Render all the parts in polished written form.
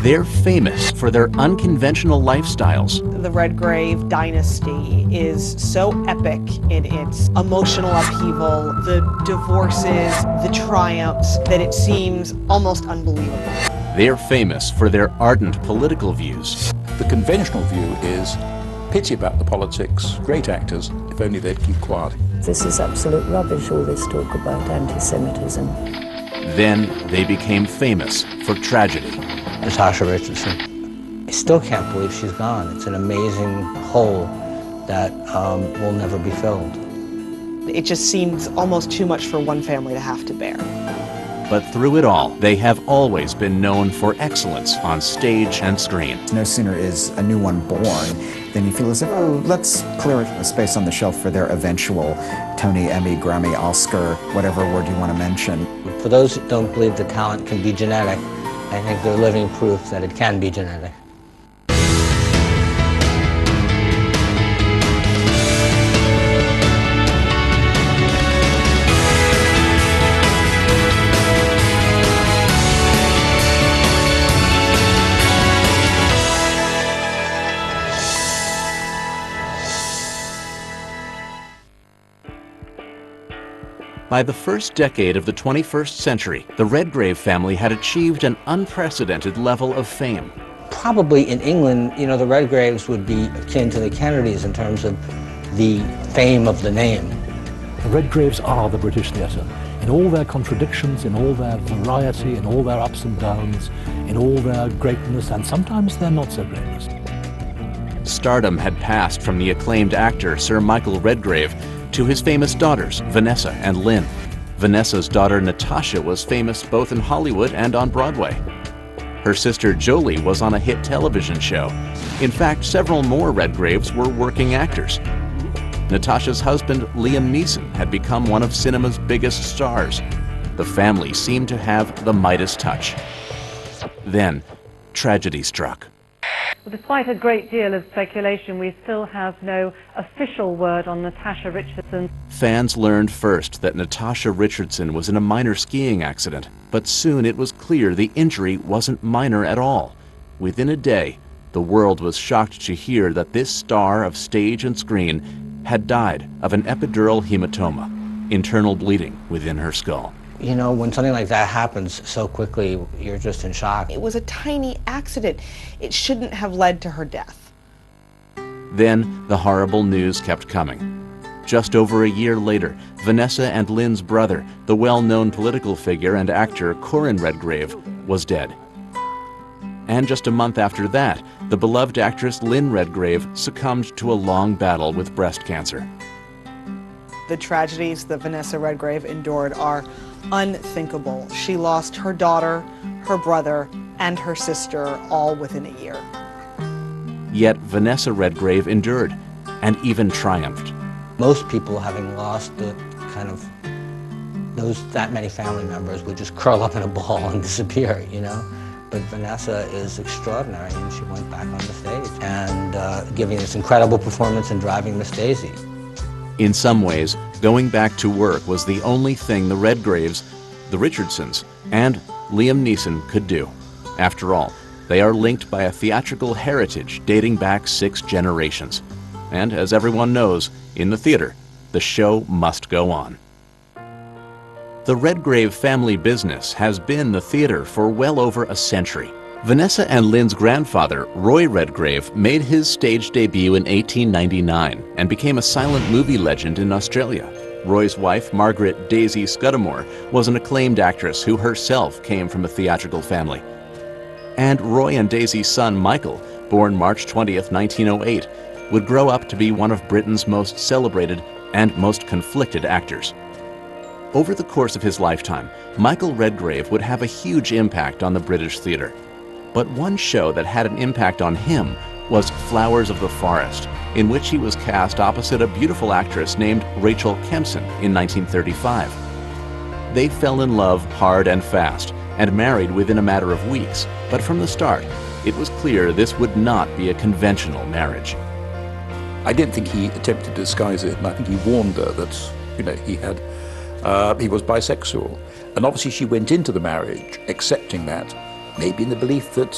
They're famous for their unconventional lifestyles. The Redgrave dynasty is so epic in its emotional upheaval, the divorces, the triumphs, that it seems almost unbelievable. They're famous for their ardent political views. The conventional view is pity about the politics, great actors, if only they'd keep quiet. This is absolute rubbish, all this talk about anti-Semitism. Then they became famous for tragedy. Natasha Richardson. I still can't believe she's gone. It's an amazing hole that will never be filled. It just seems almost too much for one family to have to bear. But through it all, they have always been known for excellence on stage and screen. No sooner is a new one born than you feel as if, oh, let's clear a space on the shelf for their eventual Tony, Emmy, Grammy, Oscar, whatever word you want to mention. For those who don't believe that talent can be genetic, I think they're living proof that it can be genetic. By the first decade of the 21st century, the Redgrave family had achieved an unprecedented level of fame. Probably in England, you know, the Redgraves would be akin to the Kennedys in terms of the fame of the name. The Redgraves are the British theatre. In all their contradictions, in all their variety, in all their ups and downs, in all their greatness and sometimes their not so greatness. Stardom had passed from the acclaimed actor Sir Michael Redgrave to his famous daughters, Vanessa and Lynn. Vanessa's daughter Natasha was famous both in Hollywood and on Broadway. Her sister Jolie was on a hit television show. In fact, several more Redgraves were working actors. Natasha's husband, Liam Neeson, had become one of cinema's biggest stars. The family seemed to have the Midas touch. Then, tragedy struck. Well, despite a great deal of speculation, we still have no official word on Natasha Richardson. Fans learned first that Natasha Richardson was in a minor skiing accident, but soon it was clear the injury wasn't minor at all. Within a day, the world was shocked to hear that this star of stage and screen had died of an epidural hematoma, internal bleeding within her skull. You know, when something like that happens so quickly, you're just in shock. It was a tiny accident. It shouldn't have led to her death. Then the horrible news kept coming. Just over a year later, Vanessa and Lynn's brother, the well-known political figure and actor Corin Redgrave, was dead. And just a month after that, the beloved actress Lynn Redgrave succumbed to a long battle with breast cancer. The tragedies that Vanessa Redgrave endured are unthinkable. She lost her daughter, her brother, and her sister all within a year. Yet Vanessa Redgrave endured and even triumphed. Most people, having lost the kind of that many family members, would just curl up in a ball and disappear, you know? But Vanessa is extraordinary, and she went back on the stage and giving this incredible performance and driving Miss Daisy. In some ways, going back to work was the only thing the Redgraves, the Richardsons, and Liam Neeson could do. After all, they are linked by a theatrical heritage dating back 6 generations. And as everyone knows, in the theater, the show must go on. The Redgrave family business has been the theater for well over a century. Vanessa and Lynn's grandfather, Roy Redgrave, made his stage debut in 1899 and became a silent movie legend in Australia. Roy's wife, Margaret Daisy Scudamore, was an acclaimed actress who herself came from a theatrical family. And Roy and Daisy's son, Michael, born March 20th, 1908, would grow up to be one of Britain's most celebrated and most conflicted actors. Over the course of his lifetime, Michael Redgrave would have a huge impact on the British theater. But one show that had an impact on him was Flowers of the Forest, in which he was cast opposite a beautiful actress named Rachel Kempson in 1935. They fell in love hard and fast and married within a matter of weeks, but from the start, it was clear this would not be a conventional marriage. I didn't think he attempted to disguise it, and I think he warned her that, you know, he was bisexual. And obviously she went into the marriage accepting that, maybe in the belief that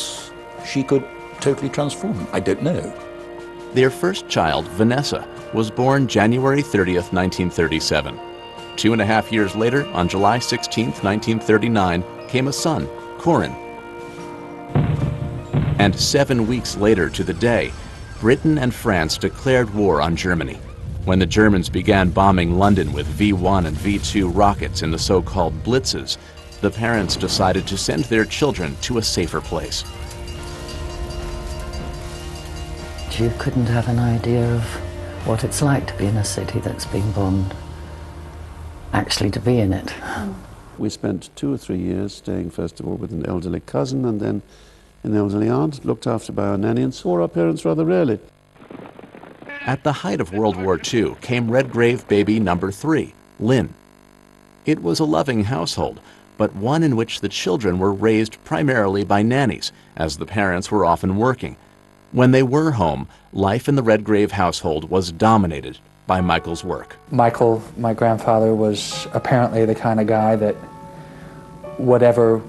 she could totally transform him. I don't know. Their first child, Vanessa, was born January 30th, 1937. 2.5 years later, on July 16th, 1939, came a son, Corin. And 7 weeks later to the day, Britain and France declared war on Germany. When the Germans began bombing London with V-1 and V-2 rockets in the so-called blitzes, the parents decided to send their children to a safer place. You couldn't have an idea of what it's like to be in a city that's been bombed. Actually, to be in it. We spent 2 or 3 years staying, first of all, with an elderly cousin and then an elderly aunt, looked after by our nanny, and saw our parents rather rarely. At the height of World War II came Redgrave baby number 3, Lynn. It was a loving household, but one in which the children were raised primarily by nannies, as the parents were often working. When they were home, life in the Redgrave household was dominated by Michael's work. Michael, my grandfather, was apparently the kind of guy that whatever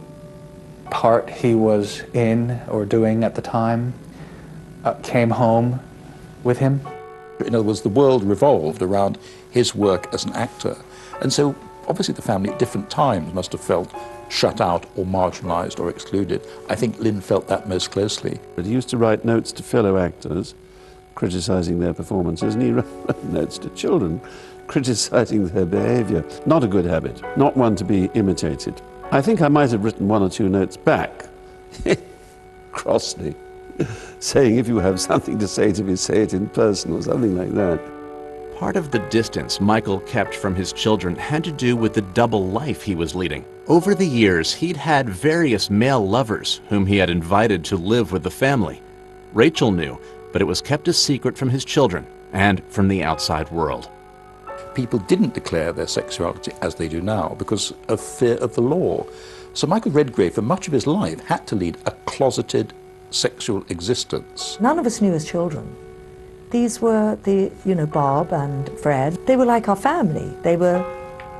part he was in or doing at the time came home with him. In other words, the world revolved around his work as an actor. And so obviously the family at different times must have felt shut out or marginalised or excluded. I think Lynn felt that most closely. He used to write notes to fellow actors, criticising their performances, and he wrote notes to children, criticising their behaviour. Not a good habit, not one to be imitated. I think I might have written 1 or 2 notes back, crossly, saying if you have something to say to me, say it in person or something like that. Part of the distance Michael kept from his children had to do with the double life he was leading. Over the years, he'd had various male lovers whom he had invited to live with the family. Rachel knew, but it was kept a secret from his children and from the outside world. People didn't declare their sexuality as they do now because of fear of the law. So Michael Redgrave, for much of his life, had to lead a closeted sexual existence. None of us knew as children. These were Bob and Fred. They were like our family.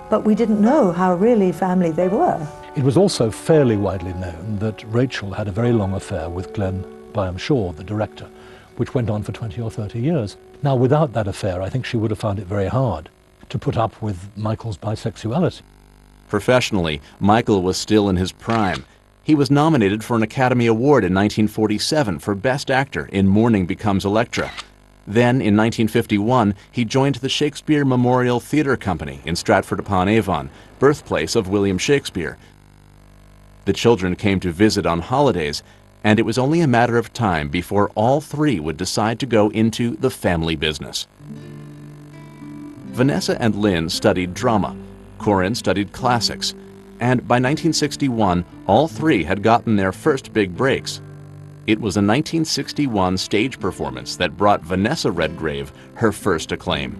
But we didn't know how really family they were. It was also fairly widely known that Rachel had a very long affair with Glenn Byam Shaw, the director, which went on for 20 or 30 years. Now, without that affair, I think she would have found it very hard to put up with Michael's bisexuality. Professionally, Michael was still in his prime. He was nominated for an Academy Award in 1947 for Best Actor in Morning Becomes Electra. Then, in 1951, he joined the Shakespeare Memorial Theatre Company in Stratford-upon-Avon, birthplace of William Shakespeare. The children came to visit on holidays, and it was only a matter of time before all 3 would decide to go into the family business. Vanessa and Lynn studied drama. Corin studied classics. And by 1961, all 3 had gotten their first big breaks. It was a 1961 stage performance that brought Vanessa Redgrave her first acclaim.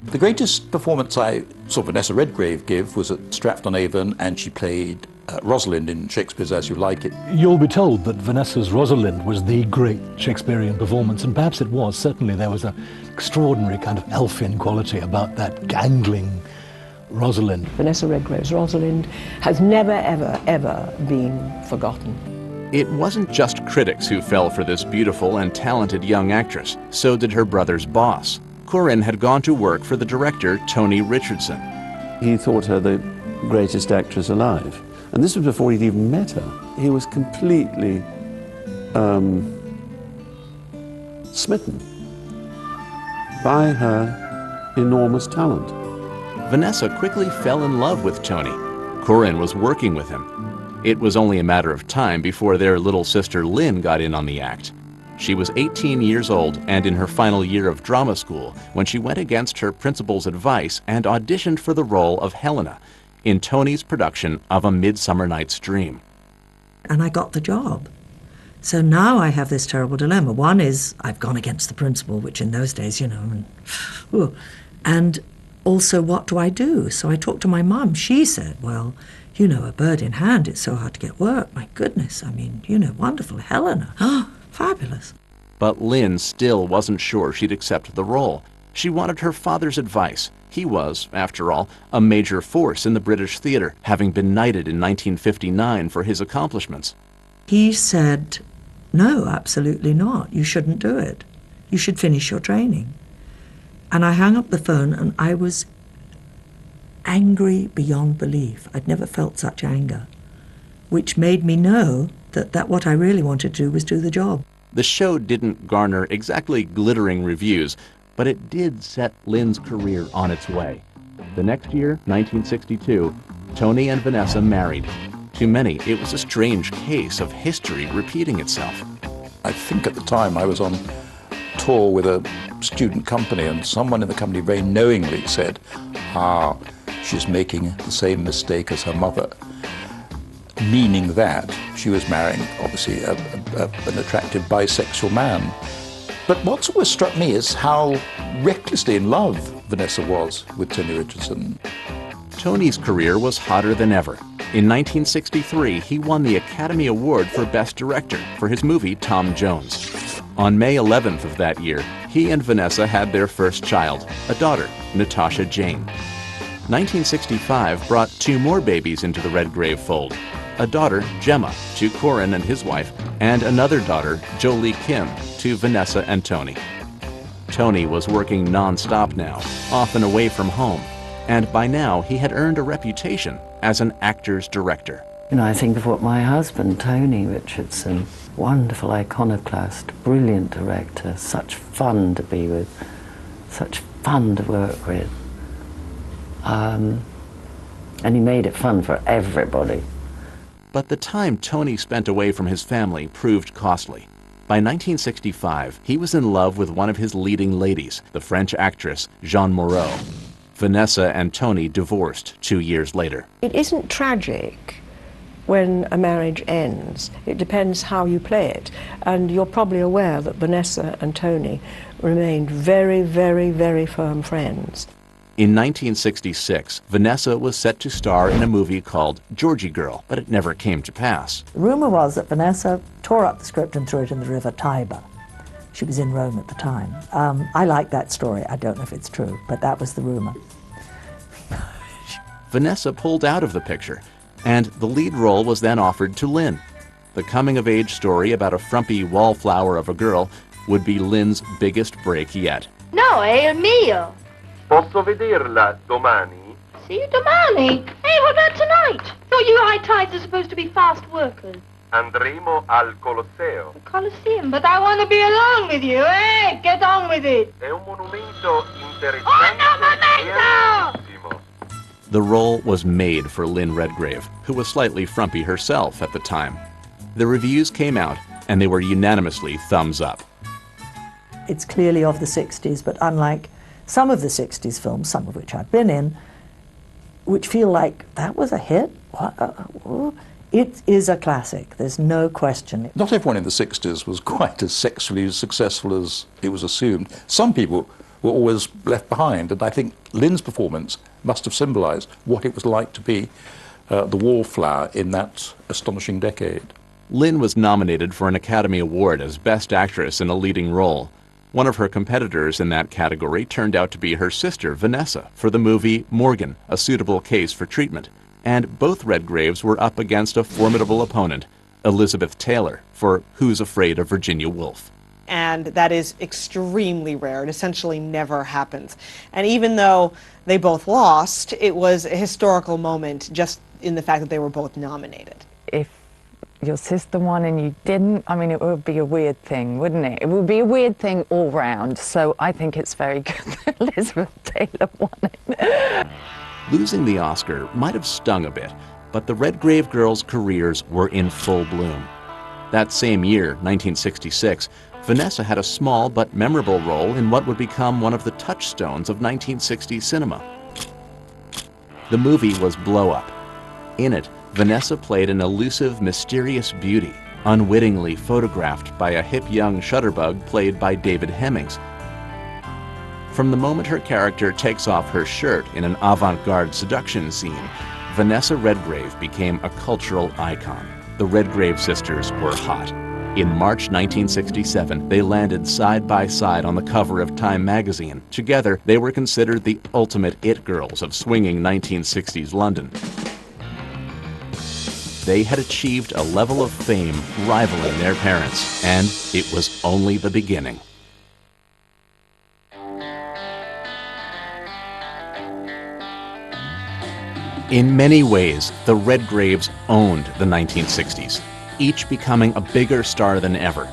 The greatest performance I saw Vanessa Redgrave give was at Stratford-on-Avon, and she played Rosalind in Shakespeare's As You Like It. You'll be told that Vanessa's Rosalind was the great Shakespearean performance, and perhaps it was. Certainly there was an extraordinary kind of elfin quality about that gangling Rosalind. Vanessa Redgrave's Rosalind has never, ever, ever been forgotten. It wasn't just critics who fell for this beautiful and talented young actress. So did her brother's boss. Corin had gone to work for the director, Tony Richardson. He thought her the greatest actress alive. And this was before he'd even met her. He was completely smitten by her enormous talent. Vanessa quickly fell in love with Tony. Corin was working with him. It was only a matter of time before their little sister Lynn got in on the act. She was 18 years old and in her final year of drama school when she went against her principal's advice and auditioned for the role of Helena in Tony's production of A Midsummer Night's Dream. And I got the job. So now I have this terrible dilemma. One is I've gone against the principal, which in those days, and also what do I do? So I talked to my mum. She said, well, a bird in hand, it's so hard to get work. My goodness, wonderful, Helena. Oh, fabulous. But Lynn still wasn't sure she'd accept the role. She wanted her father's advice. He was, after all, a major force in the British theatre, having been knighted in 1959 for his accomplishments. He said, no, absolutely not. You shouldn't do it. You should finish your training. And I hung up the phone and I was angry beyond belief. I'd never felt such anger, which made me know that what I really wanted to do was do the job. The show didn't garner exactly glittering reviews, but it did set Lynn's career on its way. The next year, 1962, Tony and Vanessa married. To many, it was a strange case of history repeating itself. I think at the time I was on tour with a student company, and someone in the company very knowingly said, she's making the same mistake as her mother, meaning that she was marrying, obviously, an attractive bisexual man. But what's always struck me is how recklessly in love Vanessa was with Tony Richardson. Tony's career was hotter than ever. In 1963, he won the Academy Award for Best Director for his movie Tom Jones. On May 11th of that year, he and Vanessa had their first child, a daughter, Natasha Jane. 1965 brought two more babies into the Redgrave fold, a daughter, Gemma, to Corin and his wife, and another daughter, Jolie Kim, to Vanessa and Tony. Tony was working non-stop now, often away from home, and by now he had earned a reputation as an actor's director. You know, I think of what my husband, Tony Richardson, wonderful iconoclast, brilliant director, such fun to be with, such fun to work with. And he made it fun for everybody. But the time Tony spent away from his family proved costly. By 1965, he was in love with one of his leading ladies, the French actress Jeanne Moreau. Vanessa and Tony divorced 2 years later. It isn't tragic when a marriage ends. It depends how you play it. And you're probably aware that Vanessa and Tony remained very, very, very firm friends. In 1966, Vanessa was set to star in a movie called Georgie Girl, but it never came to pass. The rumour was that Vanessa tore up the script and threw it in the river Tiber. She was in Rome at the time. I like that story. I don't know if it's true, but that was the rumour. Vanessa pulled out of the picture, and the lead role was then offered to Lynn. The coming-of-age story about a frumpy wallflower of a girl would be Lynn's biggest break yet. No, è il mio. Posso vederla domani? See you domani? Hey, what about tonight? Thought you high tides are supposed to be fast workers. Andremo al Colosseo. The Colosseum, but I want to be alone with you. Hey, get on with it. È un monumento interessante. Oh, no momento! The role was made for Lynn Redgrave, who was slightly frumpy herself at the time. The reviews came out, and they were unanimously thumbs up. It's clearly of the 60s, but unlike some of the 60s films, some of which I've been in, which feel like, that was a hit? It is a classic, there's no question. Not everyone in the 60s was quite as sexually successful as it was assumed. Some people were always left behind, and I think Lynn's performance must have symbolised what it was like to be the wallflower in that astonishing decade. Lynn was nominated for an Academy Award as Best Actress in a Leading Role. One of her competitors in that category turned out to be her sister, Vanessa, for the movie Morgan, A Suitable Case for Treatment. And both Redgraves were up against a formidable opponent, Elizabeth Taylor, for Who's Afraid of Virginia Woolf. And that is extremely rare. It essentially never happens. And even though they both lost, it was a historical moment just in the fact that they were both nominated. If your sister won and you didn't, I mean, it would be a weird thing, wouldn't it? It would be a weird thing all round. So I think it's very good that Elizabeth Taylor won it. Losing the Oscar might have stung a bit, but the Redgrave girls' careers were in full bloom. That same year, 1966, Vanessa had a small but memorable role in what would become one of the touchstones of 1960s cinema. The movie was Blow Up. In it, Vanessa played an elusive, mysterious beauty, unwittingly photographed by a hip young shutterbug played by David Hemmings. From the moment her character takes off her shirt in an avant-garde seduction scene, Vanessa Redgrave became a cultural icon. The Redgrave sisters were hot. In March 1967, they landed side by side on the cover of Time magazine. Together, they were considered the ultimate it girls of swinging 1960s London. they had achieved a level of fame rivaling their parents, and it was only the beginning. In many ways, the Redgraves owned the 1960s, each becoming a bigger star than ever.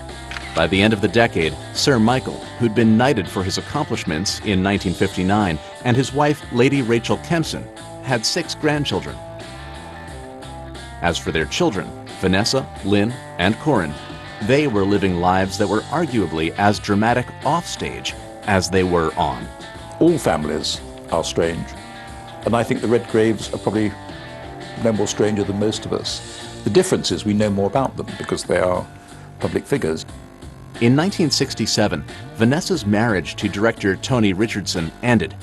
By the end of the decade, Sir Michael, who'd been knighted for his accomplishments in 1959, and his wife, Lady Rachel Kempson, had 6 grandchildren. As for their children, Vanessa, Lynn, and Corin, they were living lives that were arguably as dramatic offstage as they were on. All families are strange, and I think the Redgraves are probably no more stranger than most of us. The difference is we know more about them because they are public figures. In 1967, Vanessa's marriage to director Tony Richardson ended,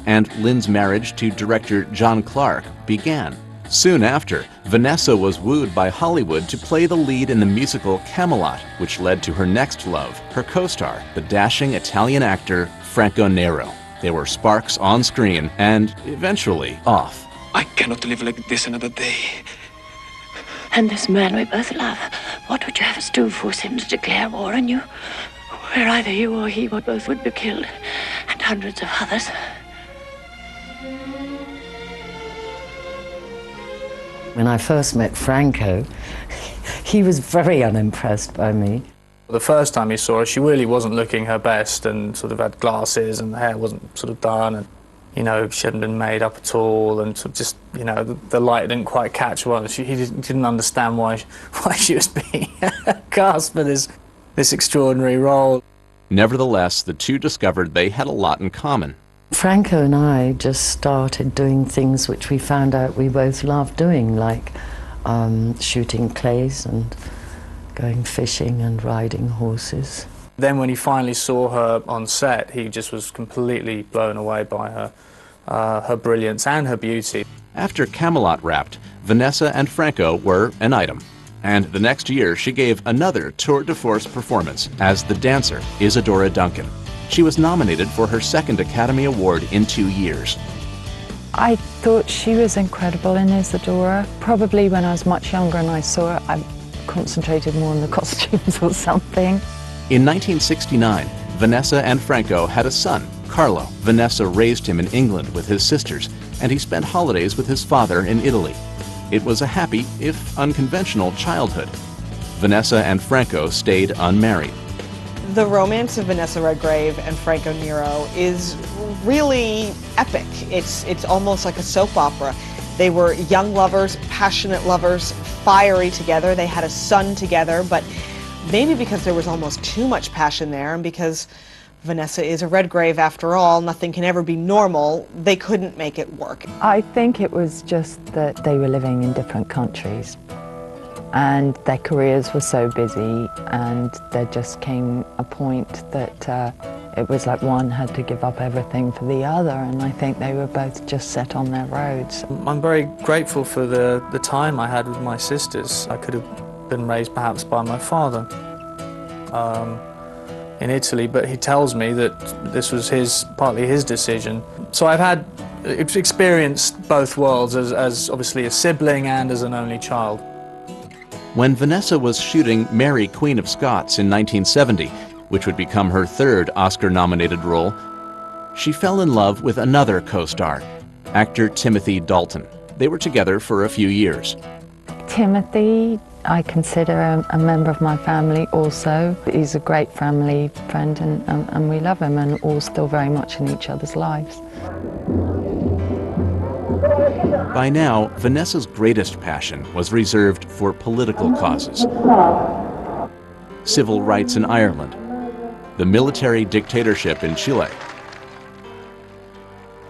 and Lynn's marriage to director John Clark began. Soon after, Vanessa was wooed by Hollywood to play the lead in the musical Camelot, which led to her next love, her co-star, the dashing Italian actor Franco Nero. They were sparks on screen and eventually off. I cannot live like this another day. And this man we both love, what would you have us do? Force him to declare war on you? Where either you or he or both would be killed, and hundreds of others. When I first met Franco, he was very unimpressed by me. The first time he saw her, she really wasn't looking her best and sort of had glasses and the hair wasn't sort of done and, you know, she hadn't been made up at all and sort of just, you know, the light didn't quite catch her. He didn't understand why she was being cast for this extraordinary role. Nevertheless, the two discovered they had a lot in common. Franco and I just started doing things which we found out we both loved doing, like shooting clays and going fishing and riding horses. Then when he finally saw her on set, he just was completely blown away by her brilliance and her beauty. After Camelot wrapped, Vanessa and Franco were an item. And the next year, she gave another tour de force performance as the dancer Isadora Duncan. She was nominated for her second Academy Award in 2 years. I thought she was incredible in Isadora. Probably when I was much younger and I saw her, I concentrated more on the costumes or something. In 1969, Vanessa and Franco had a son, Carlo. Vanessa raised him in England with his sisters, and he spent holidays with his father in Italy. It was a happy, if unconventional, childhood. Vanessa and Franco stayed unmarried. The romance of Vanessa Redgrave and Franco Nero is really epic. It's almost like a soap opera. They were young lovers, passionate lovers, fiery together. They had a son together, but maybe because there was almost too much passion there and because Vanessa is a Redgrave after all, nothing can ever be normal, they couldn't make it work. I think it was just that they were living in different countries and their careers were so busy, and there just came a point that it was like one had to give up everything for the other, and I think they were both just set on their roads. I'm very grateful for the time I had with my sisters. I could have been raised perhaps by my father in Italy, but he tells me that this was partly his decision. So I've experienced both worlds as obviously a sibling and as an only child. When Vanessa was shooting Mary, Queen of Scots in 1970, which would become her third Oscar-nominated role, she fell in love with another co-star, actor Timothy Dalton. They were together for a few years. Timothy, I consider a member of my family also. He's a great family friend and we love him and all still very much in each other's lives. By now, Vanessa's greatest passion was reserved for political causes. Civil rights in Ireland, the military dictatorship in Chile,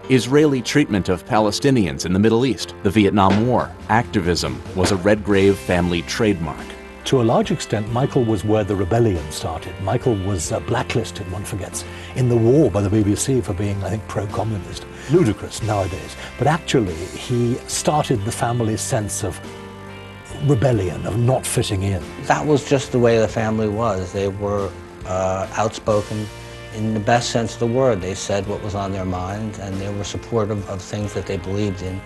Israeli treatment of Palestinians in the Middle East, the Vietnam War. Activism was a Redgrave family trademark. To a large extent, Michael was where the rebellion started. Michael was blacklisted, one forgets, in the war by the BBC for being, I think, pro-communist. Ludicrous nowadays. But actually, he started the family's sense of rebellion, of not fitting in. That was just the way the family was. They were outspoken in the best sense of the word. They said what was on their mind, and they were supportive of things that they believed in.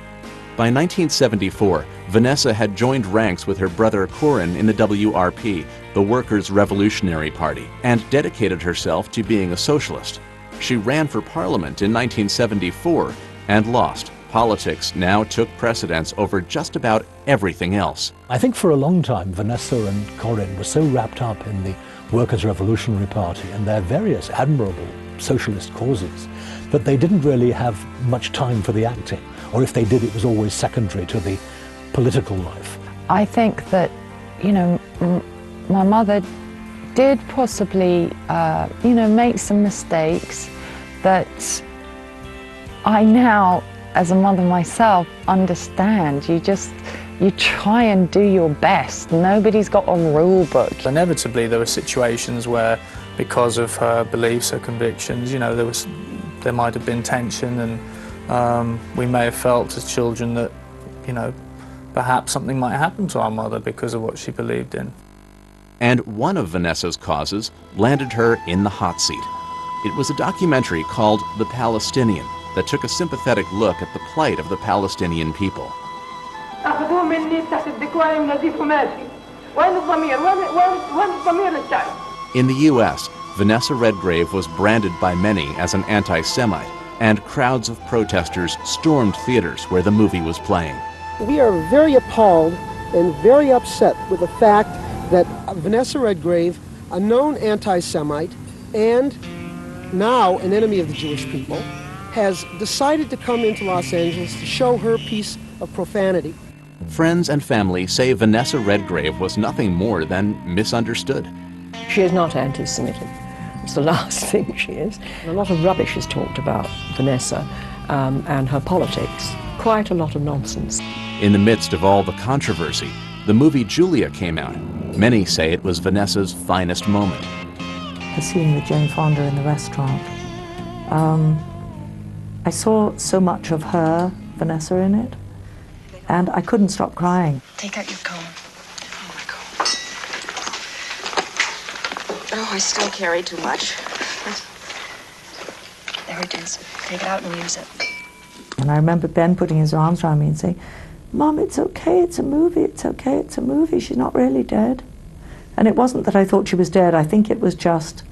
By 1974, Vanessa had joined ranks with her brother Corin in the WRP, the Workers' Revolutionary Party, and dedicated herself to being a socialist. She ran for parliament in 1974 and lost. Politics now took precedence over just about everything else. I think for a long time, Vanessa and Corin were so wrapped up in the Workers' Revolutionary Party and their various admirable socialist causes that they didn't really have much time for the acting. Or if they did, it was always secondary to the political life. I think that, you know, my mother did possibly, you know, make some mistakes that I now, as a mother myself, understand. You try and do your best. Nobody's got a rule book. Inevitably, there were situations where, because of her beliefs, her convictions, you know, there might have been tension, and we may have felt as children that, you know, perhaps something might happen to our mother because of what she believed in. And one of Vanessa's causes landed her in the hot seat. It was a documentary called The Palestinian that took a sympathetic look at the plight of the Palestinian people. In the U.S., Vanessa Redgrave was branded by many as an anti-Semite, and crowds of protesters stormed theaters where the movie was playing. We are very appalled and very upset with the fact that Vanessa Redgrave, a known anti-Semite and now an enemy of the Jewish people, has decided to come into Los Angeles to show her piece of profanity. Friends and family say Vanessa Redgrave was nothing more than misunderstood. She is not anti-Semitic. It's the last thing she is. A lot of rubbish is talked about Vanessa and her politics. Quite a lot of nonsense. In the midst of all the controversy, the movie Julia came out. Many say it was Vanessa's finest moment. The scene with Jane Fonda in the restaurant. I saw so much of her, Vanessa, in it, and I couldn't stop crying. Take out your comb. Oh, my comb. Oh, I still carry too much. There it is. Take it out and use it. And I remember Ben putting his arms around me and saying, "Mom, it's okay, it's a movie, it's okay, it's a movie, she's not really dead." And it wasn't that I thought she was dead, I think it was just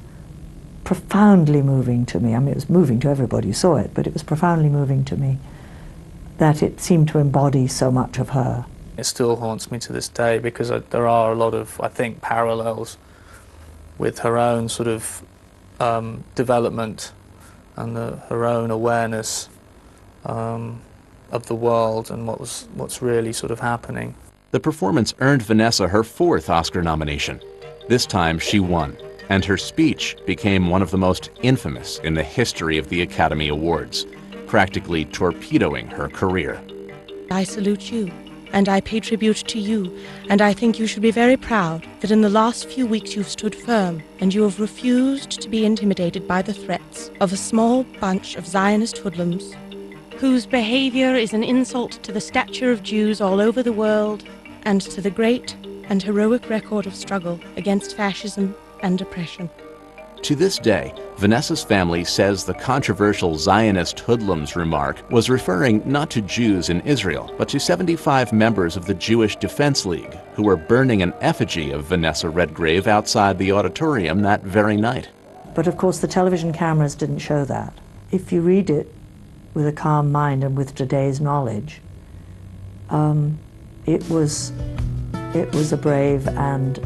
profoundly moving to me. I mean, it was moving to everybody who saw it, but it was profoundly moving to me that it seemed to embody so much of her. It still haunts me to this day because there are a lot of, I think, parallels with her own sort of development and her own awareness of the world and what's really sort of happening. The performance earned Vanessa her 4th Oscar nomination. This time she won, and her speech became one of the most infamous in the history of the Academy Awards, practically torpedoing her career. I salute you, and I pay tribute to you, and I think you should be very proud that in the last few weeks you've stood firm, and you have refused to be intimidated by the threats of a small bunch of Zionist hoodlums whose behavior is an insult to the stature of Jews all over the world and to the great and heroic record of struggle against fascism and oppression. To this day, Vanessa's family says the controversial Zionist hoodlums remark was referring not to Jews in Israel, but to 75 members of the Jewish Defense League who were burning an effigy of Vanessa Redgrave outside the auditorium that very night. But of course the television cameras didn't show that. If you read it with a calm mind and with today's knowledge, it was a brave and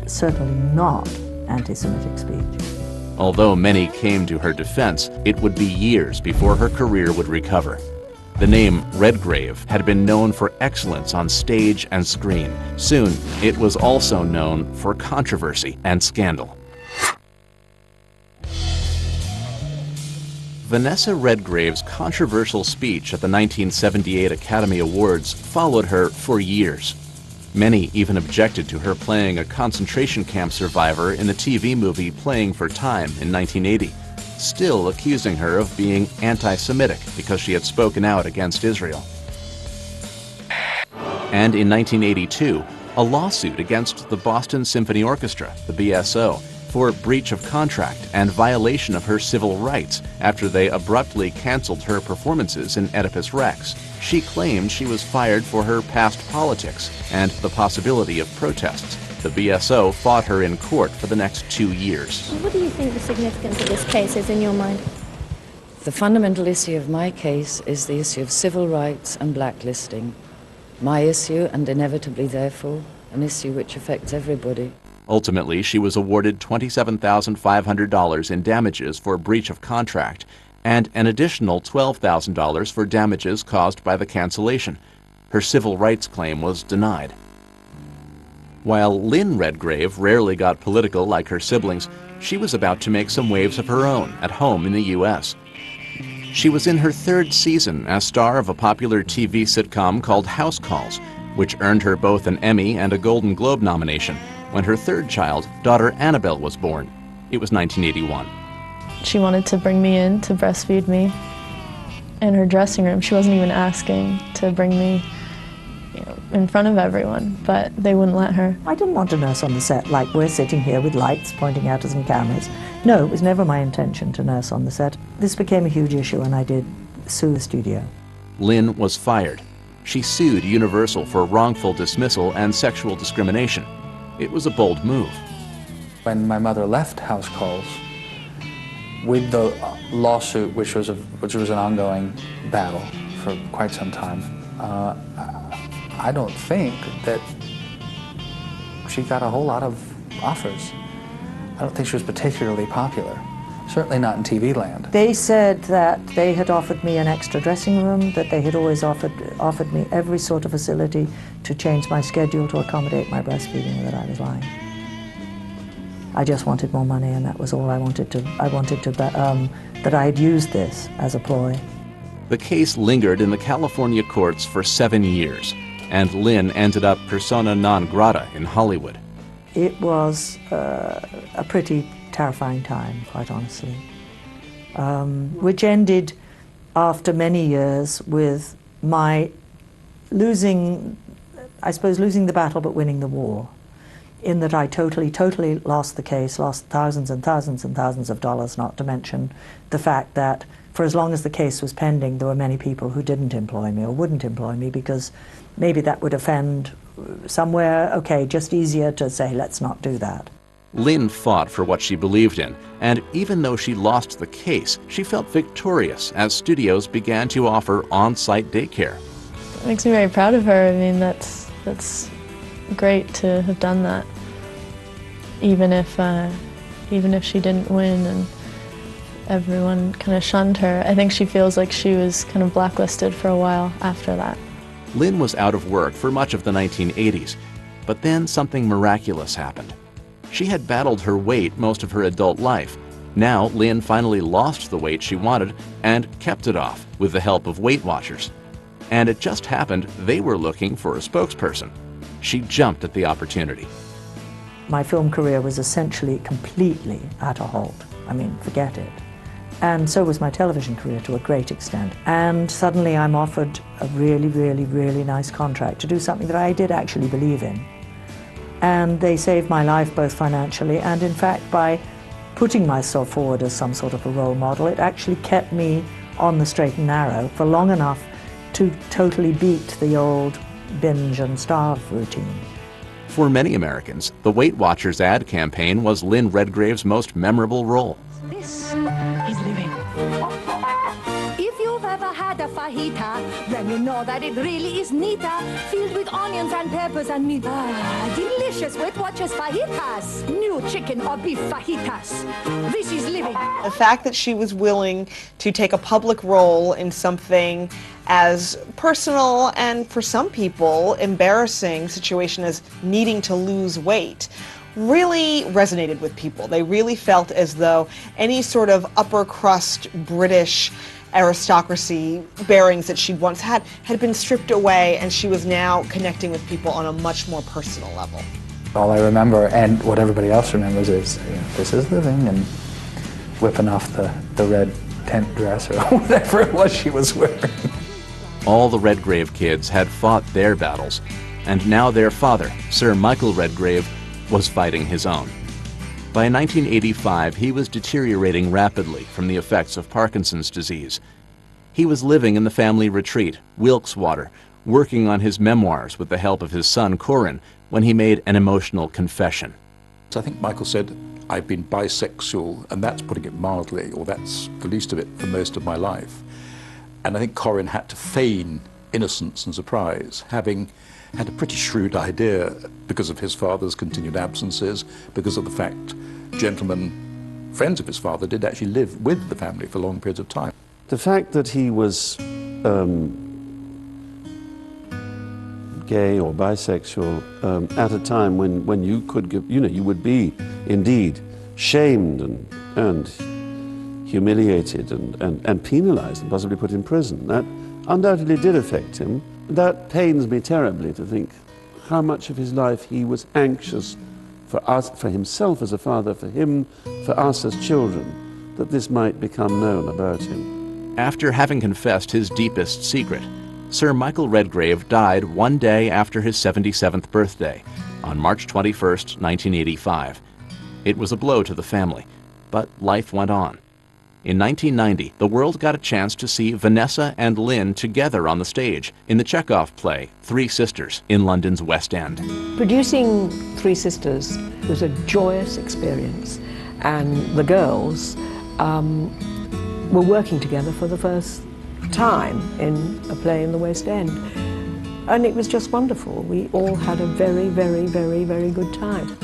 certainly not anti-Semitic speech. Although many came to her defense, it would be years before her career would recover. The name Redgrave had been known for excellence on stage and screen. Soon, it was also known for controversy and scandal. Vanessa Redgrave's controversial speech at the 1978 Academy Awards followed her for years. Many even objected to her playing a concentration camp survivor in the TV movie Playing for Time in 1980, still accusing her of being anti-Semitic because she had spoken out against Israel. And in 1982, a lawsuit against the Boston Symphony Orchestra, the BSO, for breach of contract and violation of her civil rights after they abruptly canceled her performances in Oedipus Rex. She claimed she was fired for her past politics and the possibility of protests. The BSO fought her in court for the next 2 years. What do you think the significance of this case is in your mind? The fundamental issue of my case is the issue of civil rights and blacklisting. My issue, and inevitably therefore, an issue which affects everybody. Ultimately, she was awarded $27,500 in damages for breach of contract and an additional $12,000 for damages caused by the cancellation. Her civil rights claim was denied. While Lynn Redgrave rarely got political like her siblings, she was about to make some waves of her own at home in the U.S. She was in her 3rd season as star of a popular TV sitcom called House Calls, which earned her both an Emmy and a Golden Globe nomination when her 3rd child, daughter Annabelle, was born. It was 1981. She wanted to bring me in to breastfeed me in her dressing room. She wasn't even asking to bring me in front of everyone, but they wouldn't let her. I didn't want to nurse on the set like we're sitting here with lights pointing at us and cameras. No, it was never my intention to nurse on the set. This became a huge issue and I did sue the studio. Lynn was fired. She sued Universal for wrongful dismissal and sexual discrimination. It was a bold move. When my mother left House Calls, with the lawsuit, which was an ongoing battle for quite some time, I don't think that she got a whole lot of offers. I don't think she was particularly popular, certainly not in TV land. They said that they had offered me an extra dressing room, that they had always offered me every sort of facility to change my schedule to accommodate my breastfeeding, and that I was lying. I just wanted more money, and that was all I wanted that I had used this as a ploy. The case lingered in the California courts for 7 years, and Lynn ended up persona non grata in Hollywood. It was a pretty terrifying time, quite honestly, which ended after many years with my losing the battle but winning the war, in that I totally lost the case, lost thousands and thousands and thousands of dollars, not to mention the fact that for as long as the case was pending, there were many people who didn't employ me or wouldn't employ me because maybe that would offend somewhere. Okay, just easier to say, let's not do that. Lynn fought for what she believed in, and even though she lost the case, she felt victorious as studios began to offer on-site daycare. It makes me very proud of her. I mean, that's great to have done that, even if she didn't win and everyone kind of shunned her. I think she feels like she was kind of blacklisted for a while after that. Lynn was out of work for much of the 1980s, but then something miraculous happened. She had battled her weight most of her adult life. Now, Lynn finally lost the weight she wanted and kept it off with the help of Weight Watchers. And it just happened they were looking for a spokesperson. She jumped at the opportunity. My film career was essentially completely at a halt. I mean, forget it. And so was my television career to a great extent. And suddenly I'm offered a really, really, really nice contract to do something that I did actually believe in. And they saved my life both financially and, in fact, by putting myself forward as some sort of a role model, it actually kept me on the straight and narrow for long enough to totally beat the old binge and starve routine. For many Americans, the Weight Watchers ad campaign was Lynn Redgrave's most memorable role. This is living. If you've ever had a fajita, then you know that it really is neater, filled with onions and peppers and meat. Ah, delicious Weight Watchers fajitas. New chicken or beef fajitas. This is living. The fact that she was willing to take a public role in something as personal and, for some people, embarrassing situation as needing to lose weight really resonated with people. They really felt as though any sort of upper crust British aristocracy bearings that she once had been stripped away, and she was now connecting with people on a much more personal level. All I remember, and what everybody else remembers, is this is living, and whipping off the red tent dress or whatever it was she was wearing. All the Redgrave kids had fought their battles, and now their father, Sir Michael Redgrave, was fighting his own. By 1985, he was deteriorating rapidly from the effects of Parkinson's disease. He was living in the family retreat, Wilkeswater, working on his memoirs with the help of his son Corin, when he made an emotional confession. So I think Michael said, I've been bisexual, and that's putting it mildly, or that's the least of it, for most of my life. And I think Corin had to feign innocence and surprise, having had a pretty shrewd idea because of his father's continued absences, because of the fact gentlemen, friends of his father, did actually live with the family for long periods of time. The fact that he was gay or bisexual at a time when you could give, you would be indeed shamed and humiliated and penalized and possibly put in prison. That undoubtedly did affect him. That pains me terribly to think how much of his life he was anxious for us, for himself as a father, for him, for us as children, that this might become known about him. After having confessed his deepest secret, Sir Michael Redgrave died one day after his 77th birthday, on March 21st, 1985. It was a blow to the family, but life went on. In 1990, the world got a chance to see Vanessa and Lynn together on the stage in the Chekhov play, Three Sisters, in London's West End. Producing Three Sisters was a joyous experience, and the girls were working together for the first time in a play in the West End. And it was just wonderful. We all had a very, very, very, very good time.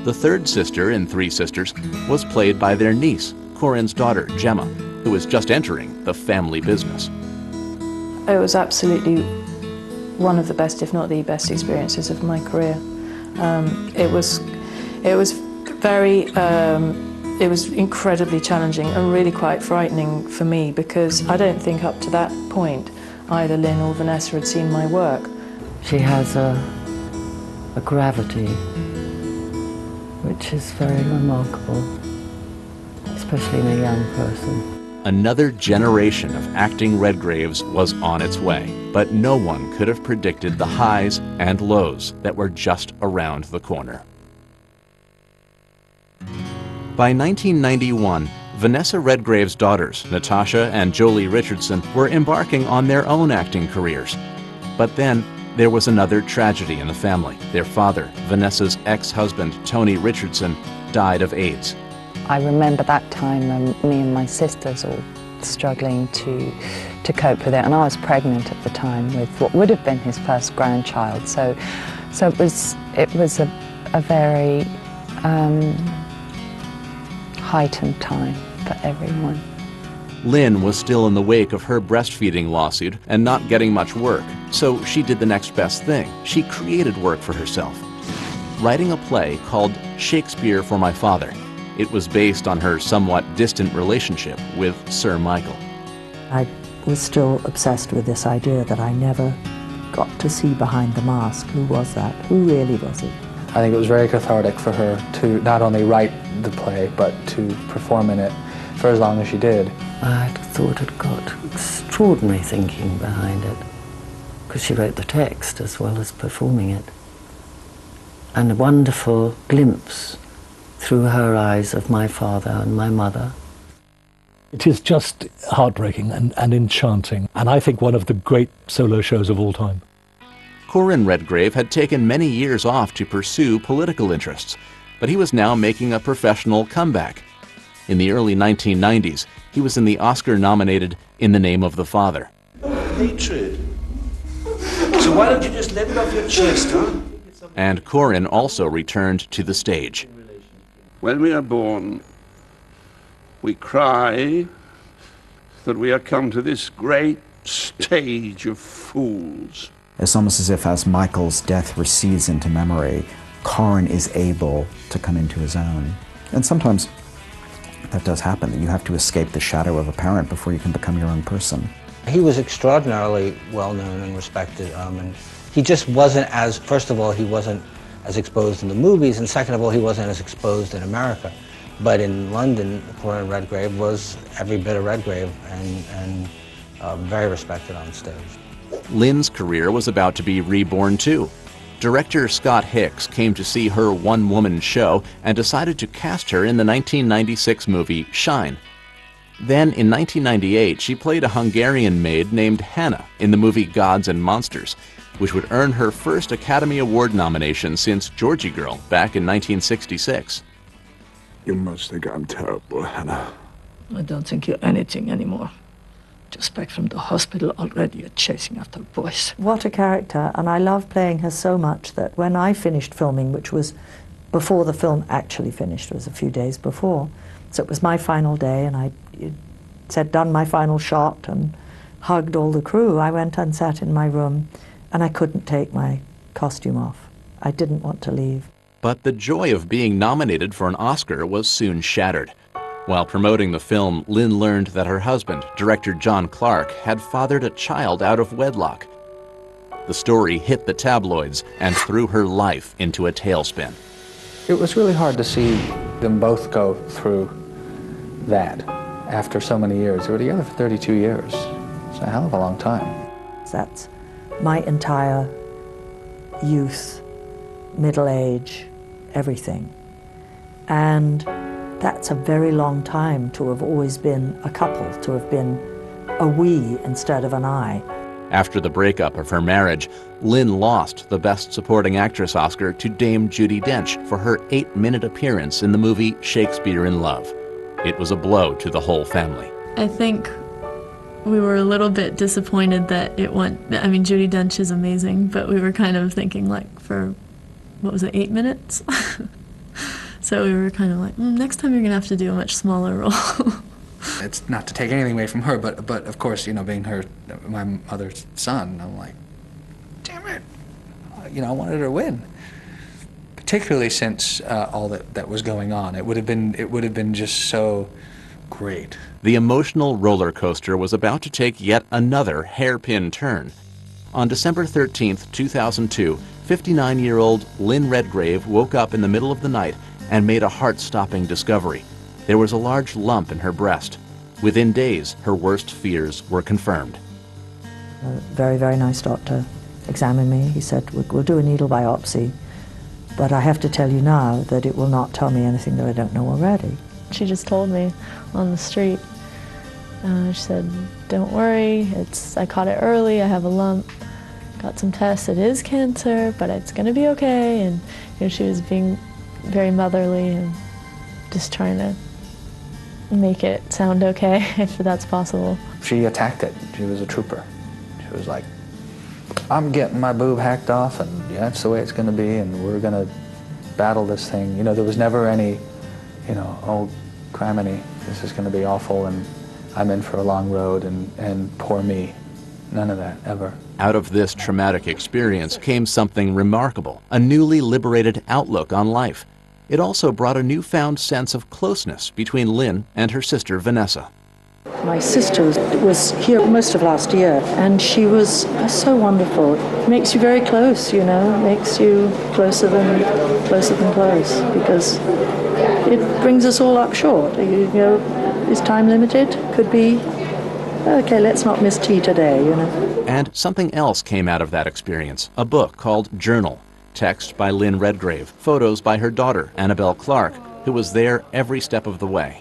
The third sister in Three Sisters was played by their niece, Corin's daughter, Gemma, who was just entering the family business. It was absolutely one of the best, if not the best, experiences of my career. It was incredibly challenging and really quite frightening for me, because I don't think up to that point either Lynn or Vanessa had seen my work. She has a gravity which is very remarkable, especially in a young person. Another generation of acting Redgraves was on its way, but no one could have predicted the highs and lows that were just around the corner. By 1991, Vanessa Redgrave's daughters, Natasha and Jolie Richardson, were embarking on their own acting careers. But then, there was another tragedy in the family. Their father, Vanessa's ex-husband, Tony Richardson, died of AIDS. I remember that time me and my sisters all struggling to cope with it, and I was pregnant at the time with what would have been his first grandchild. So it was a very heightened time for everyone. Lynn was still in the wake of her breastfeeding lawsuit and not getting much work, so she did the next best thing. She created work for herself, writing a play called Shakespeare for My Father. It was based on her somewhat distant relationship with Sir Michael. I was still obsessed with this idea that I never got to see behind the mask. Who was that? Who really was it? I think it was very cathartic for her to not only write the play, but to perform in it for as long as she did. I thought it got extraordinary thinking behind it, because she wrote the text as well as performing it. And a wonderful glimpse through her eyes of my father and my mother. It is just heartbreaking and enchanting, and I think one of the great solo shows of all time. Corin Redgrave had taken many years off to pursue political interests, but he was now making a professional comeback. In the early 1990s, he was in the Oscar-nominated In the Name of the Father. Hatred. So why don't you just let it off your chest, huh? And Corin also returned to the stage. When we are born, we cry that we are come to this great stage of fools. It's almost as if as Michael's death recedes into memory, Corin is able to come into his own. And sometimes that does happen, that you have to escape the shadow of a parent before you can become your own person. He was extraordinarily well-known and respected, and he just wasn't as, first of all, he wasn't as exposed in the movies, and second of all, he wasn't as exposed in America. But in London, Corin Redgrave was every bit of Redgrave and very respected on stage. Lynn's career was about to be reborn too. Director Scott Hicks came to see her one-woman show and decided to cast her in the 1996 movie Shine. Then, in 1998, she played a Hungarian maid named Hannah in the movie Gods and Monsters, which would earn her first Academy Award nomination since Georgie Girl back in 1966. You must think I'm terrible, Hannah. I don't think you're anything anymore. Just back from the hospital already, you're chasing after boys. What a character, and I love playing her so much that when I finished filming, which was before the film actually finished, it was a few days before, so it was my final day, and I said, done my final shot and hugged all the crew. I went and sat in my room, and I couldn't take my costume off. I didn't want to leave. But the joy of being nominated for an Oscar was soon shattered. While promoting the film, Lynn learned that her husband, director John Clark, had fathered a child out of wedlock. The story hit the tabloids and threw her life into a tailspin. It was really hard to see them both go through that after so many years. They were together for 32 years. It's a hell of a long time. That's my entire youth, middle age, everything. And that's a very long time to have always been a couple, to have been a we instead of an I. After the breakup of her marriage, Lynn lost the Best Supporting Actress Oscar to Dame Judi Dench for her 8-minute appearance in the movie Shakespeare in Love. It was a blow to the whole family. I think we were a little bit disappointed that it went, I mean, Judi Dench is amazing, but we were kind of thinking like for, what was it, 8 minutes? So we were kind of like, next time you're going to have to do a much smaller role. It's not to take anything away from her, but of course, you know, being my mother's son, I'm like, damn it. You know, I wanted her to win. Particularly since all that was going on. It would have been just so great. The emotional roller coaster was about to take yet another hairpin turn. On December 13th, 2002, 59-year-old Lynn Redgrave woke up in the middle of the night and made a heart-stopping discovery. There was a large lump in her breast. Within days, her worst fears were confirmed. A very, very nice doctor examined me. He said, we'll do a needle biopsy, but I have to tell you now that it will not tell me anything that I don't know already. She just told me on the street. She said, don't worry, I caught it early, I have a lump, got some tests, it is cancer, but it's going to be okay. And you know, she was being very motherly and just trying to make it sound okay, if that's possible. She attacked it. She was a trooper. She was like, I'm getting my boob hacked off, and yeah, that's the way it's going to be, and we're going to battle this thing. You know, there was never any, you know, oh, criminy, this is going to be awful, and I'm in for a long road, and poor me. None of that, ever. Out of this traumatic experience came something remarkable, a newly liberated outlook on life. It also brought a newfound sense of closeness between Lynn and her sister Vanessa. My sister was here most of last year, and she was so wonderful. It makes you very close, you know, makes you closer than close, because it brings us all up short. You know, is time limited? Could be, okay, let's not miss tea today, you know. And something else came out of that experience, a book called Journal. Text by Lynn Redgrave, photos by her daughter, Annabelle Clark, who was there every step of the way.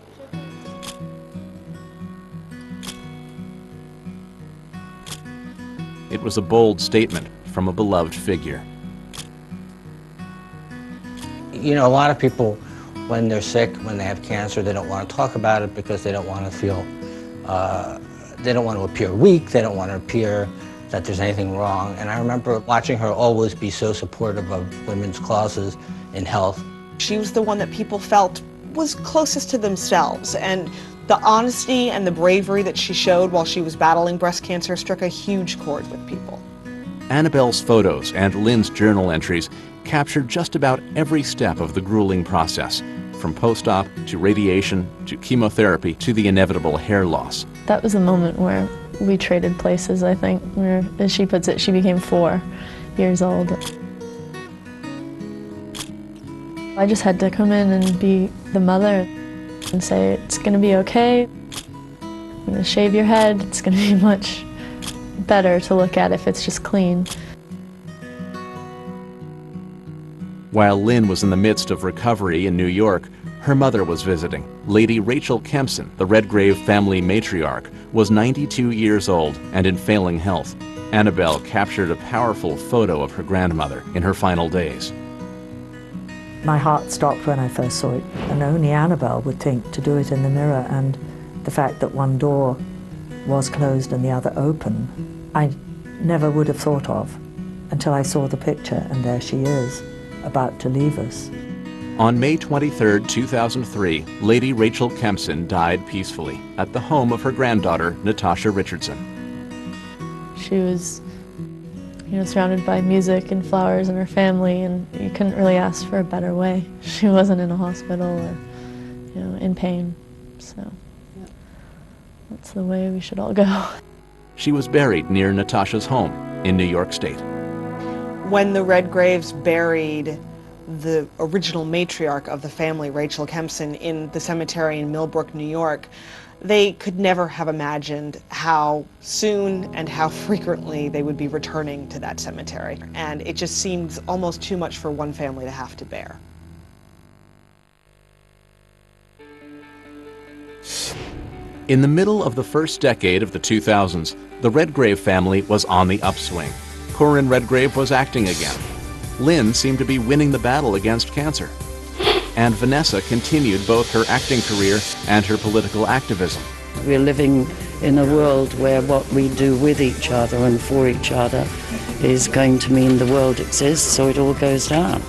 It was a bold statement from a beloved figure. You know, a lot of people, when they're sick, when they have cancer, they don't want to talk about it because they don't want to feel, they don't want to appear weak, they don't want to appear that there's anything wrong. And I remember watching her always be so supportive of women's causes in health. She was the one that people felt was closest to themselves, and the honesty and the bravery that she showed while she was battling breast cancer struck a huge chord with people. Annabelle's photos and Lynn's journal entries captured just about every step of the grueling process, from post-op to radiation to chemotherapy to the inevitable hair loss. That was a moment where we traded places, I think, where, as she puts it, she became 4 years old. I just had to come in and be the mother and say, it's going to be okay. I'm going to shave your head. It's going to be much better to look at if it's just clean. While Lynn was in the midst of recovery in New York, her mother was visiting. Lady Rachel Kempson, the Redgrave family matriarch, was 92 years old and in failing health. Annabelle captured a powerful photo of her grandmother in her final days. My heart stopped when I first saw it, and only Annabelle would think to do it in the mirror, and the fact that one door was closed and the other open, I never would have thought of until I saw the picture, and there she is, about to leave us. On May 23, 2003, Lady Rachel Kempson died peacefully at the home of her granddaughter, Natasha Richardson. She was, surrounded by music and flowers and her family, and you couldn't really ask for a better way. She wasn't in a hospital or, in pain, so that's the way we should all go. She was buried near Natasha's home in New York State. When the Redgraves buried the original matriarch of the family, Rachel Kempson, in the cemetery in Millbrook, New York, they could never have imagined how soon and how frequently they would be returning to that cemetery. And it just seemed almost too much for one family to have to bear. In the middle of the first decade of the 2000s, the Redgrave family was on the upswing. Corinne Redgrave was acting again. Lynn seemed to be winning the battle against cancer. And Vanessa continued both her acting career and her political activism. We're living in a world where what we do with each other and for each other is going to mean the world exists, so it all goes down.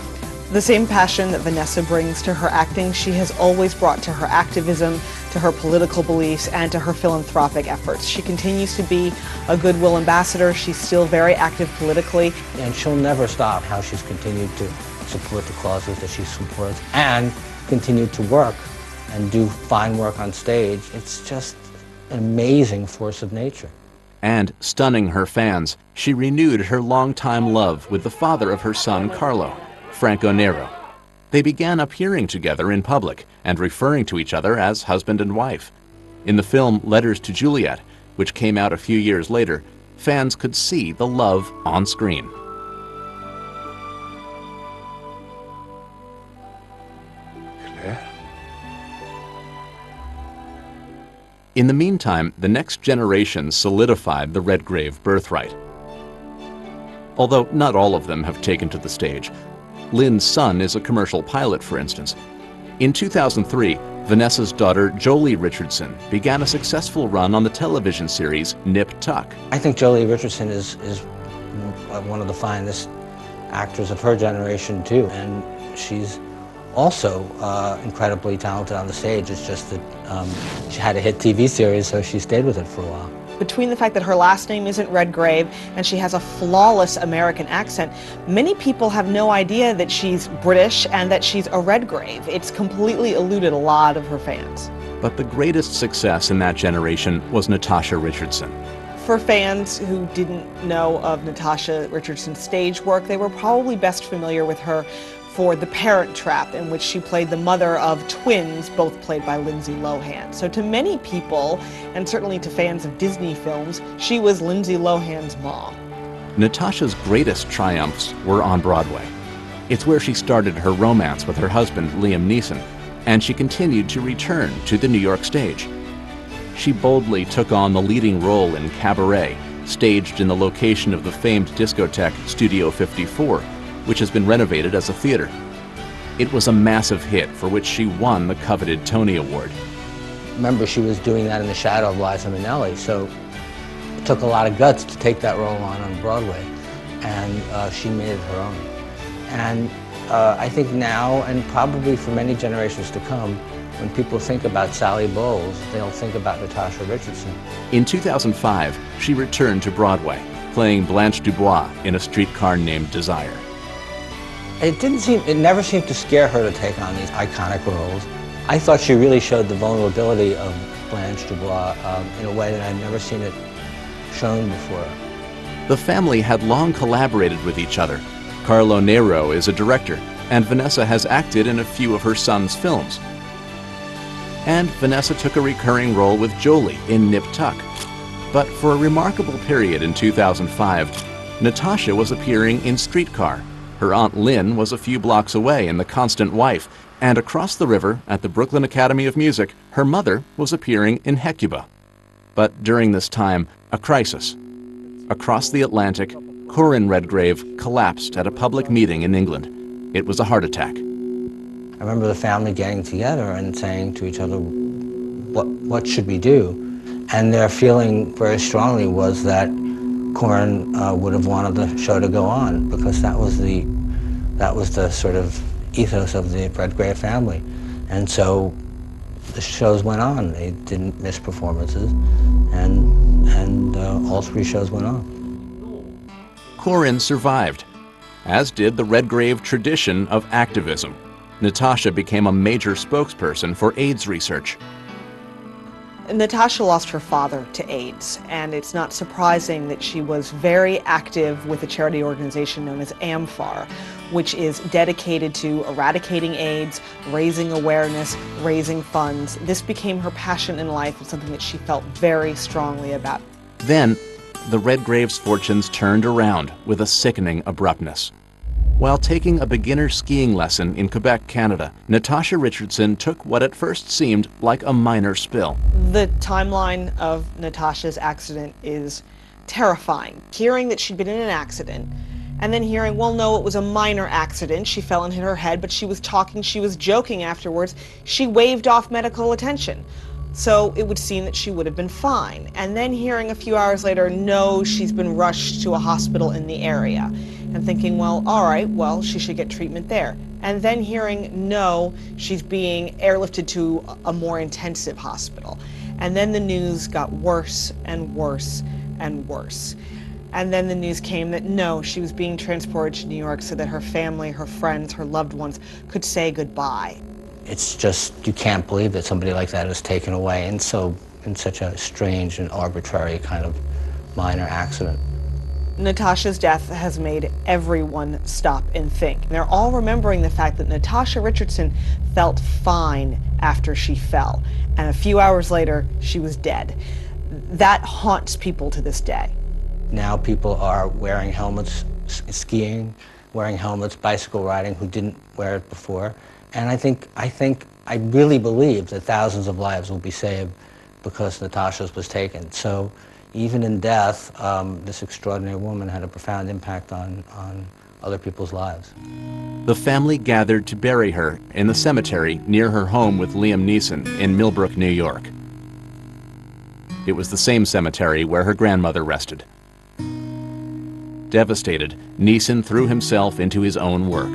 The same passion that Vanessa brings to her acting, she has always brought to her activism, to her political beliefs, and to her philanthropic efforts. She continues to be a goodwill ambassador. She's still very active politically. And she'll never stop how she's continued to support the causes that she supports and continue to work and do fine work on stage. It's just an amazing force of nature. And, stunning her fans, she renewed her longtime love with the father of her son, Carlo, Franco Nero. They began appearing together in public and referring to each other as husband and wife. In the film Letters to Juliet, which came out a few years later, fans could see the love on screen. In the meantime, the next generation solidified the Redgrave birthright. Although not all of them have taken to the stage. Lynn's son is a commercial pilot, for instance. In 2003, Vanessa's daughter, Jolie Richardson, began a successful run on the television series Nip Tuck. I think Jolie Richardson is one of the finest actors of her generation, too. And she's also incredibly talented on the stage. It's just that she had a hit TV series, so she stayed with it for a while. Between the fact that her last name isn't Redgrave and she has a flawless American accent, many people have no idea that she's British and that she's a Redgrave. It's completely eluded a lot of her fans. But the greatest success in that generation was Natasha Richardson. For fans who didn't know of Natasha Richardson's stage work, they were probably best familiar with her for The Parent Trap, in which she played the mother of twins, both played by Lindsay Lohan. So to many people, and certainly to fans of Disney films, she was Lindsay Lohan's mom. Natasha's greatest triumphs were on Broadway. It's where she started her romance with her husband, Liam Neeson, and she continued to return to the New York stage. She boldly took on the leading role in Cabaret, staged in the location of the famed discotheque Studio 54, which has been renovated as a theater. It was a massive hit for which she won the coveted Tony Award. Remember, she was doing that in the shadow of Liza Minnelli, so it took a lot of guts to take that role on Broadway, and she made it her own. And I think now, and probably for many generations to come, when people think about Sally Bowles, they'll think about Natasha Richardson. In 2005, she returned to Broadway, playing Blanche Dubois in A Streetcar Named Desire. It never seemed to scare her to take on these iconic roles. I thought she really showed the vulnerability of Blanche Dubois in a way that I'd never seen it shown before. The family had long collaborated with each other. Carlo Nero is a director, and Vanessa has acted in a few of her son's films. And Vanessa took a recurring role with Jolie in Nip Tuck. But for a remarkable period in 2005, Natasha was appearing in Streetcar. Her Aunt Lynn was a few blocks away in The Constant Wife, And across the river, at the Brooklyn Academy of Music, her mother was appearing in Hecuba. But during this time, a crisis. Across the Atlantic, Corinne Redgrave collapsed at a public meeting in England. It was a heart attack. I remember the family getting together and saying to each other, what should we do? And their feeling very strongly was that Corinne would have wanted the show to go on, because that was the sort of ethos of the Redgrave family. And so the shows went on. They didn't miss performances, and all 3 shows went on. Corinne survived, as did the Redgrave tradition of activism. Natasha became a major spokesperson for AIDS research. Natasha lost her father to AIDS, and it's not surprising that she was very active with a charity organization known as AMFAR, which is dedicated to eradicating AIDS, raising awareness, raising funds. This became her passion in life and something that she felt very strongly about. Then, the Redgraves' fortunes turned around with a sickening abruptness. While taking a beginner skiing lesson in Quebec, Canada, Natasha Richardson took what at first seemed like a minor spill. The timeline of Natasha's accident is terrifying. Hearing that she'd been in an accident, and then hearing, well, no, it was a minor accident. She fell and hit her head, but she was talking, she was joking afterwards. She waved off medical attention. So it would seem that she would have been fine. And then hearing a few hours later, no, she's been rushed to a hospital in the area. And thinking, well, all right, well, she should get treatment there. And then hearing, no, she's being airlifted to a more intensive hospital. And then the news got worse and worse and worse. And then the news came that no, she was being transported to New York so that her family, her friends, her loved ones could say goodbye. It's just, you can't believe that somebody like that is taken away in such a strange and arbitrary kind of minor accident. Natasha's death has made everyone stop and think. They're all remembering the fact that Natasha Richardson felt fine after she fell, and a few hours later, she was dead. That haunts people to this day. Now people are wearing helmets skiing, wearing helmets bicycle riding, who didn't wear it before. And I really believe that thousands of lives will be saved because Natasha's was taken. So even in death, this extraordinary woman had a profound impact on other people's lives. The family gathered to bury her in the cemetery near her home with Liam Neeson in Millbrook, New York. It was the same cemetery where her grandmother rested. Devastated, Neeson threw himself into his own work.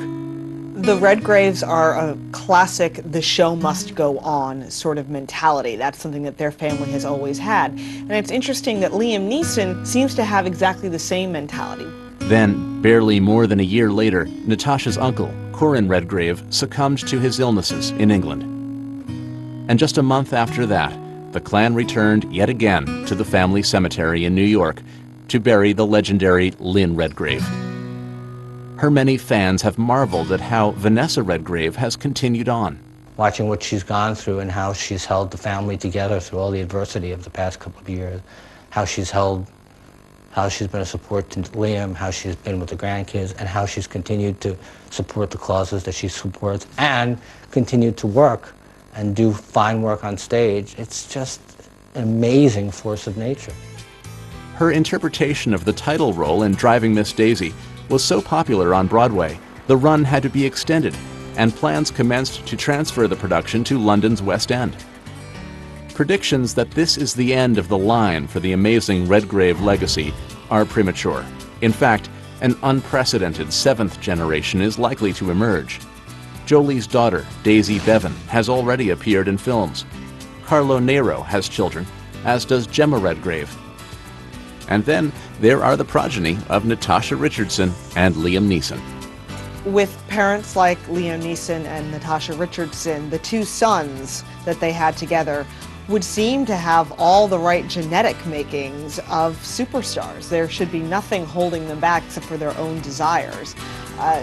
The Redgraves are a classic the show must go on sort of mentality. That's something that their family has always had. And it's interesting that Liam Neeson seems to have exactly the same mentality. Then, barely more than a year later, Natasha's uncle, Corinne Redgrave, succumbed to his illnesses in England. And just a month after that, the clan returned yet again to the family cemetery in New York to bury the legendary Lynn Redgrave. Her many fans have marveled at how Vanessa Redgrave has continued on. Watching what she's gone through and how she's held the family together through all the adversity of the past couple of years, how she's been a support to Liam, how she's been with the grandkids, and how she's continued to support the causes that she supports and continued to work and do fine work on stage. It's just an amazing force of nature. Her interpretation of the title role in Driving Miss Daisy was so popular on Broadway, the run had to be extended, and plans commenced to transfer the production to London's West End. Predictions that this is the end of the line for the amazing Redgrave legacy are premature. In fact, an unprecedented 7th generation is likely to emerge. Jolie's daughter, Daisy Bevan, has already appeared in films. Carlo Nero has children, as does Gemma Redgrave. And then there are the progeny of Natasha Richardson and Liam Neeson. With parents like Liam Neeson and Natasha Richardson, the two sons that they had together would seem to have all the right genetic makings of superstars. There should be nothing holding them back except for their own desires,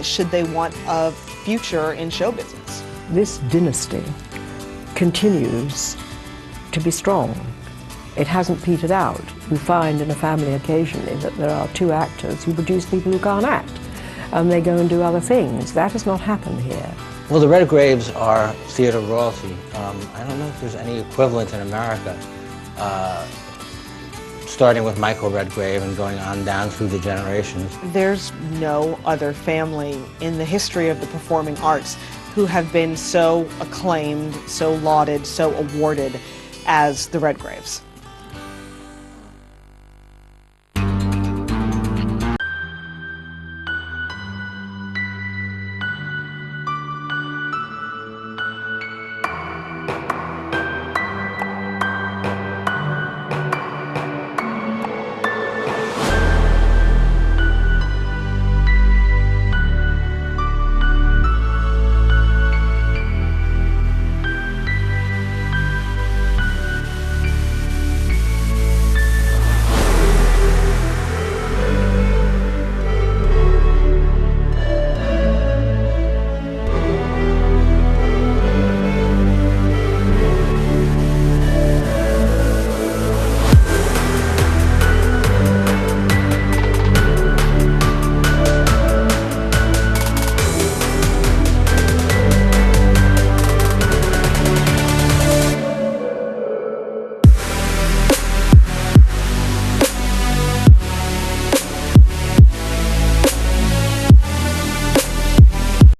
should they want a future in show business. This dynasty continues to be strong. It hasn't petered out. We find in a family occasionally that there are 2 actors who produce people who can't act, and they go and do other things. That has not happened here. Well, the Redgraves are theater royalty. I don't know if there's any equivalent in America. Starting with Michael Redgrave and going on down through the generations. There's no other family in the history of the performing arts who have been so acclaimed, so lauded, so awarded as the Redgraves.